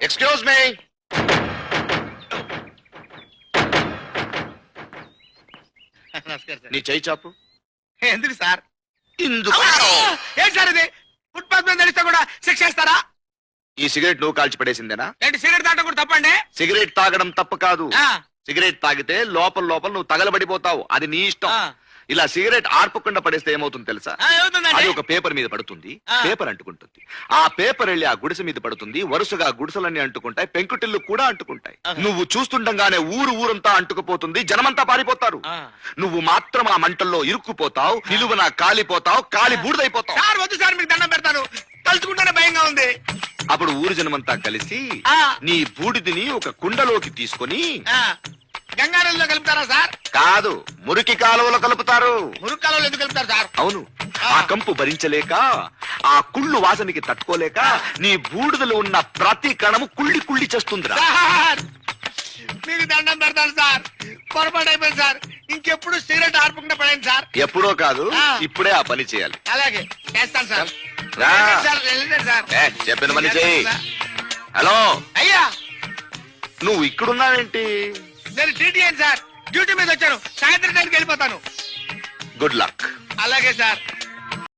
Excuse me. నమస్కారం sir. నీ చేయి చాపు. ఎందుకు సార్? ఇందుకు. ఏంటి సార్ ఇది? ఫుట్పాత్ మీద నడిస్తే కూడా శిక్ష ఇస్తారా? ఈ సిగరెట్ నువ్వు కాల్చి పడేసిందేనా? ఏంటి సిగరెట్ తాగడం కూడా తప్పండి? సిగరెట్ తాగడం తప్పు కాదు. ఆ, సిగరెట్ తాగితే లోపల లోపల నువ్వు తగలబడిపోతావు. అది నీ ఇష్టం. ఆ. ఇలా సిగరెట్ ఆర్పకుండా పడేస్తే ఏమవుతుంది తెలుసా? ఏమవుతుందండి? అది ఒక పేపర్ మీద పడుతుంది. ఆ. పేపర్ అంటుకుంటుంది. ఆ పేపర్ వెళ్ళి ఆ గుడిసె మీద పడుతుంది. వరుసగా గుడిసెలన్నీ అంటుకుంటాయి. పెంకుటిల్లు కూడా అంటుకుంటాయి. ఆహా. నువ్వు చూస్తుండగానే ఊరంతా అంటుకుపోతుంది. జనమంతా పారిపోతారు. ఆ. నువ్వు మాత్రం ఆ మంటల్లో ఇరుక్కుపోతావు. నిలువున కాలిపోతావు. కాలి బూడిదైపోతావు. సార్ వద్దు సార్, మీకు దండం పెడతాను. తలుచుకుంటేనే భయంగా ఉంది. అప్పుడు ఊరు జనమంతా కలిసి ఆ. నీ బూడిదిని ఒక కుండలోకి తీసుకొని ఆ, గంగానదిలో కలుపుతారా సార్? కాదు, మురికి కాలువలో కలుపుతారు. మురుక్కాలలో ఎందుకు కలుపుతారు సార్? అవును, ఆ కంపు భరించలేక, ఆ కుళ్ళు వాసనకి తట్టుకోలేక నీ బూడిదలో ఉన్న ప్రతి కణము కుళ్ళి కుళ్ళి చేస్తుందిరా. సార్ మీకు దండం పెడతాను సార్. పొరపాటు అయిపోయింది సార్. ఇంకెప్పుడు సిగరెట్ ఆర్పకుండా పడండి సార్. ఎప్పుడో కాదు, ఆ. ఇప్పుడే ఆ పని చేయాలి. అలాగే చేస్తాను సార్. రా. వెళ్ళండి సార్, వెళ్ళండి సార్. చెప్పిన పని చేయి. హలో, అయ్యా నువ్వు ఇక్కడున్నావేంటి? నేను డ్యూటీ అయింది సార్. డ్యూటీ మీద వచ్చాను. సాయంత్రం టైంకి వెళ్ళిపోతాను. Good luck. అలాగే సార్.